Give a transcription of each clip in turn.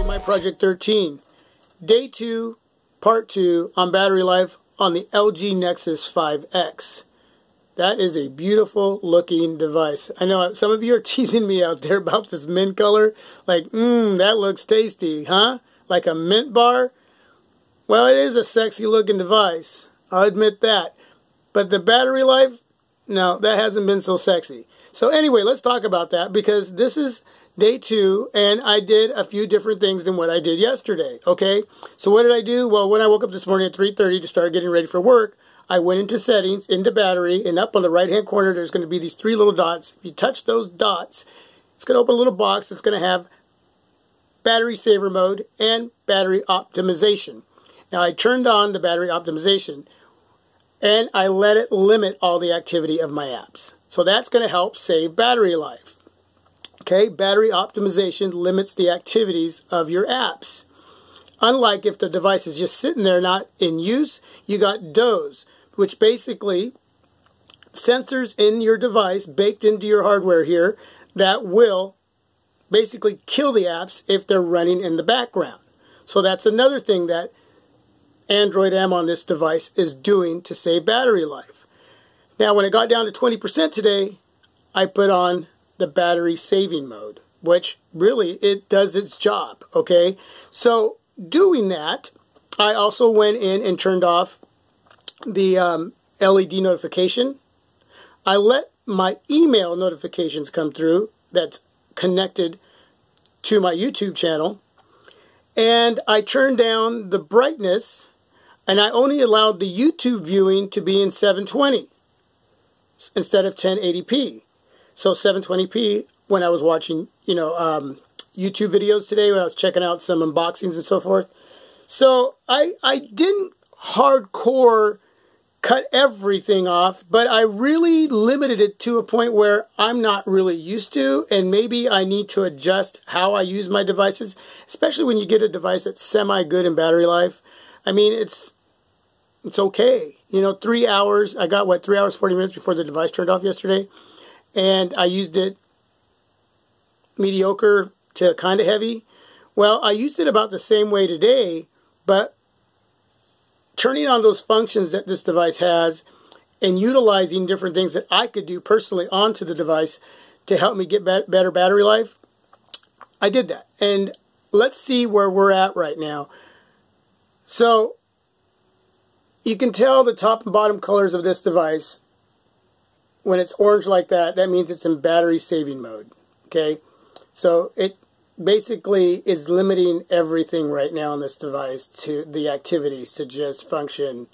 My Project 13, Day 2, Part 2 on battery life on the LG Nexus 5X. That is a beautiful looking device. I know some of you are teasing me out there about this mint color. Like, that looks tasty, huh? Like a mint bar? Well, it is a sexy looking device. I'll admit that. But the battery life, no, that hasn't been so sexy. So anyway, let's talk about that because this is Day 2, and I did a few different things than what I did yesterday, okay? So what did I do? Well, when I woke up this morning at 3:30 to start getting ready for work, I went into settings, into battery, and up on the right-hand corner, there's going to be these 3 little dots. If you touch those dots, it's going to open a little box that's going to have battery saver mode and battery optimization. Now, I turned on the battery optimization, and I let it limit all the activity of my apps. So that's going to help save battery life. Okay, battery optimization limits the activities of your apps. Unlike if the device is just sitting there not in use, you got doze, which basically sensors in your device baked into your hardware here that will basically kill the apps if they're running in the background. So that's another thing that Android M on this device is doing to save battery life. Now when it got down to 20% today, I put on the battery saving mode, which really it does its job, okay? So doing that, I also went in and turned off the LED notification. I let my email notifications come through that's connected to my YouTube channel, and I turned down the brightness, and I only allowed the YouTube viewing to be in 720 instead of 1080p. So 720p when I was watching, YouTube videos today, when I was checking out some unboxings and so forth. So I didn't hardcore cut everything off, but I really limited it to a point where I'm not really used to, and maybe I need to adjust how I use my devices, especially when you get a device that's semi-good in battery life. I mean, it's okay. 3 hours, I got, 3 hours, 40 minutes before the device turned off yesterday. And I used it mediocre to kind of heavy. Well, I used it about the same way today, but turning on those functions that this device has and utilizing different things that I could do personally onto the device to help me get better battery life, I did that. And let's see where we're at right now. So you can tell the top and bottom colors of this device. When it's orange like that, that means it's in battery saving mode, okay? So it basically is limiting everything right now on this device to the activities to just function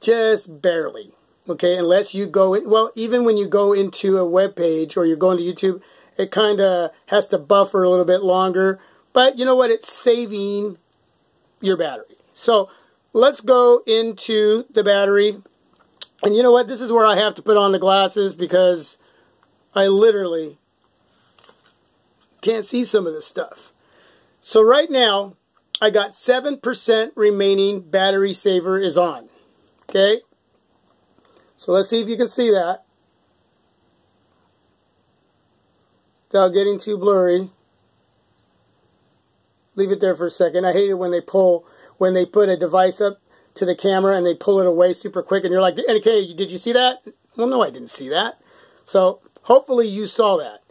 just barely, okay? Unless you go, even when you go into a web page or you're going to YouTube, it kind of has to buffer a little bit longer. But you know what? It's saving your battery. So let's go into the battery. And you know what? This is where I have to put on the glasses because I literally can't see some of this stuff. So right now, I got 7% remaining battery saver is on. Okay? So let's see if you can see that without getting too blurry. Leave it there for a second. I hate it when they put a device up to the camera and they pull it away super quick and you're like, okay, did you see that? Well, no, I didn't see that. So hopefully you saw that.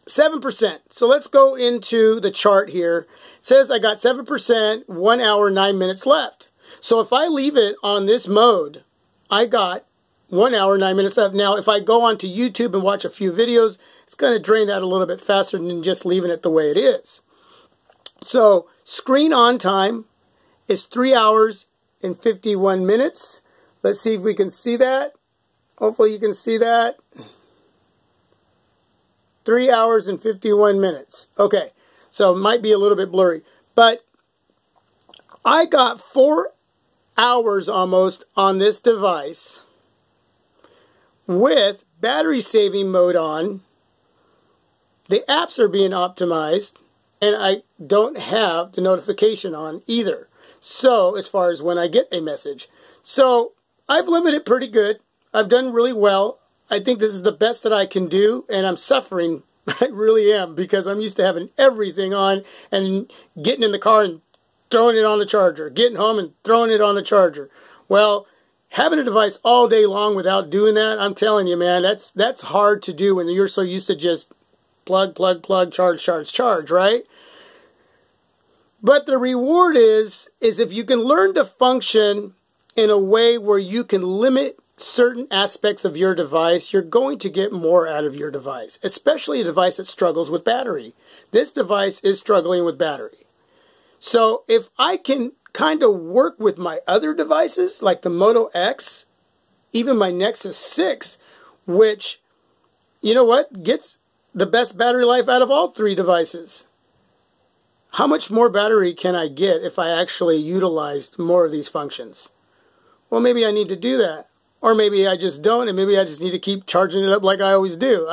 7%. So let's go into the chart here. It says I got 7%, 1 hour, 9 minutes left. So if I leave it on this mode, I got 1 hour, 9 minutes left. Now, if I go onto YouTube and watch a few videos, it's going to drain that a little bit faster than just leaving it the way it is. So screen on time is 3 hours and 51 minutes. Let's see if we can see that. Hopefully you can see that. 3 hours and 51 minutes. Okay, so it might be a little bit blurry. But I got 4 hours almost on this device with battery saving mode on. The apps are being optimized, and I don't have the notification on either. So, as far as when I get a message. So I've limited pretty good. I've done really well. I think this is the best that I can do, and I'm suffering. I really am, because I'm used to having everything on and getting in the car and throwing it on the charger, getting home and throwing it on the charger. Well, having a device all day long without doing that, I'm telling you, man, that's hard to do when you're so used to just plug, plug, plug, charge, charge, charge, right? But the reward is if you can learn to function in a way where you can limit certain aspects of your device, you're going to get more out of your device, especially a device that struggles with battery. This device is struggling with battery. So if I can kind of work with my other devices, like the Moto X, even my Nexus 6, which, you know what, gets the best battery life out of all three devices. How much more battery can I get if I actually utilized more of these functions? Well, maybe I need to do that. Or maybe I just don't, and maybe I just need to keep charging it up like I always do.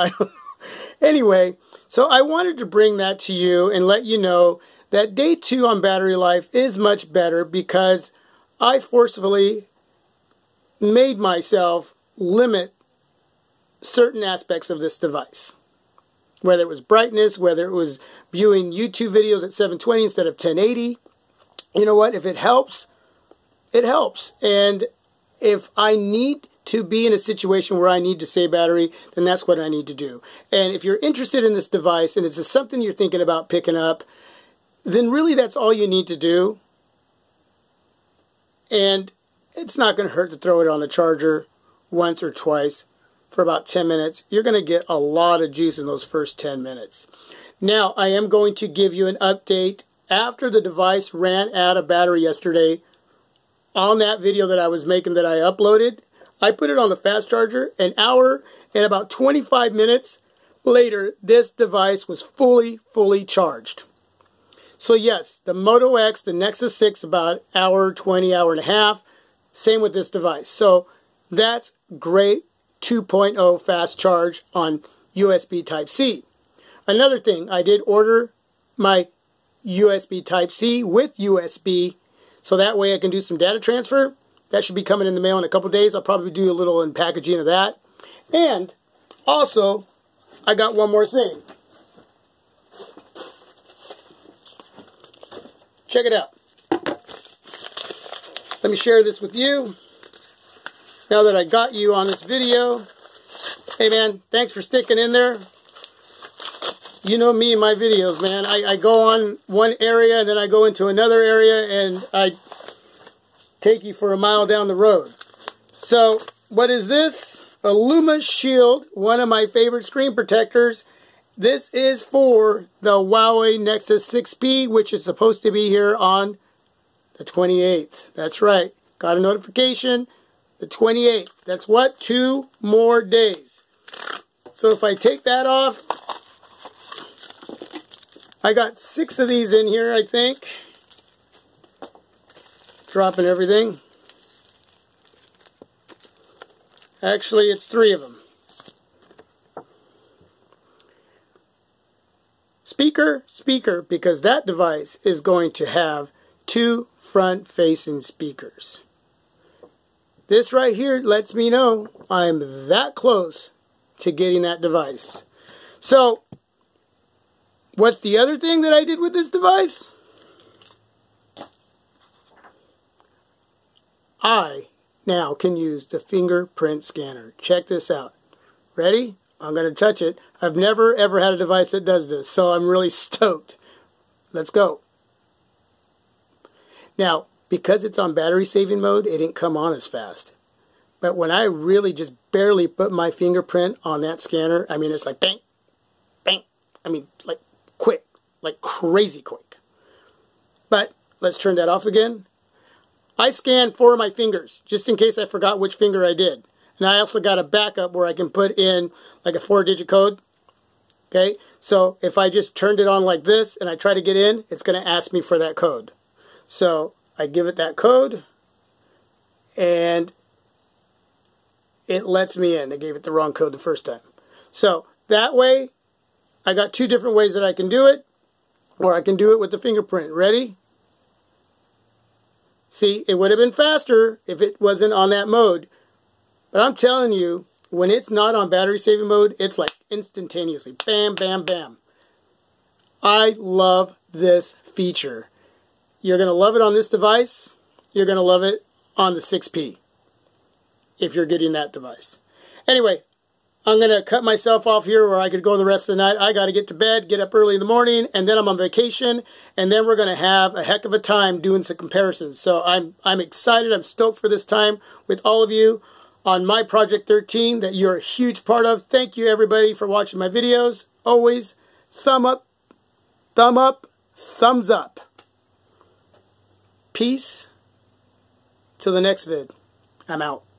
Anyway, so I wanted to bring that to you and let you know that day 2 on battery life is much better, because I forcefully made myself limit certain aspects of this device. Whether it was brightness, whether it was viewing YouTube videos at 720 instead of 1080. You know what? If it helps, it helps. And if I need to be in a situation where I need to save battery, then that's what I need to do. And if you're interested in this device and it's something you're thinking about picking up, then really that's all you need to do. And it's not going to hurt to throw it on the charger once or twice for about 10 minutes. You're going to get a lot of juice in those first 10 minutes. Now, I am going to give you an update after the device ran out of battery yesterday. On that video that I was making that I uploaded, I put it on the fast charger. An hour and about 25 minutes later, this device was fully charged. So yes, the Moto X, the Nexus 6, about hour, 20, hour and a half. Same with this device. So that's great 2.0 fast charge on USB Type-C. Another thing, I did order my USB Type-C with USB, so that way I can do some data transfer. That should be coming in the mail in a couple days. I'll probably do a little unpackaging of that. And also, I got one more thing. Check it out. Let me share this with you. Now that I got you on this video. Hey man, thanks for sticking in there. You know me and my videos, man. I go on one area and then I go into another area and I take you for a mile down the road. So, what is this? A Luma Shield, one of my favorite screen protectors. This is for the Huawei Nexus 6P, which is supposed to be here on the 28th. That's right. Got a notification. The 28th. That's what? 2 more days. So if I take that off, I got 6 of these in here, I think. Dropping everything. Actually, it's 3 of them. Speaker, because that device is going to have 2 front-facing speakers. This right here lets me know I'm that close to getting that device. So, what's the other thing that I did with this device? I now can use the fingerprint scanner. Check this out. Ready? I'm going to touch it. I've never ever had a device that does this, so I'm really stoked. Let's go. Now, because it's on battery saving mode, it didn't come on as fast. But when I really just barely put my fingerprint on that scanner, I mean, it's like bang, bang. I mean, like quick, like crazy quick. But let's turn that off again. I scanned 4 of my fingers, just in case I forgot which finger I did. And I also got a backup where I can put in like a 4-digit code. Okay, so if I just turned it on like this and I try to get in, it's going to ask me for that code. So I give it that code and it lets me in. I gave it the wrong code the first time. So that way, I got 2 different ways that I can do it, or I can do it with the fingerprint. Ready? See, it would have been faster if it wasn't on that mode. But I'm telling you, when it's not on battery saving mode, it's like instantaneously. Bam, bam, bam. I love this feature. You're going to love it on this device. You're going to love it on the 6P if you're getting that device. Anyway, I'm going to cut myself off here where I could go the rest of the night. I got to get to bed, get up early in the morning, and then I'm on vacation, and then we're going to have a heck of a time doing some comparisons. So I'm excited. I'm stoked for this time with all of you on my Project 13 that you're a huge part of. Thank you, everybody, for watching my videos. Always thumb up, thumbs up. Peace. Till the next vid. I'm out.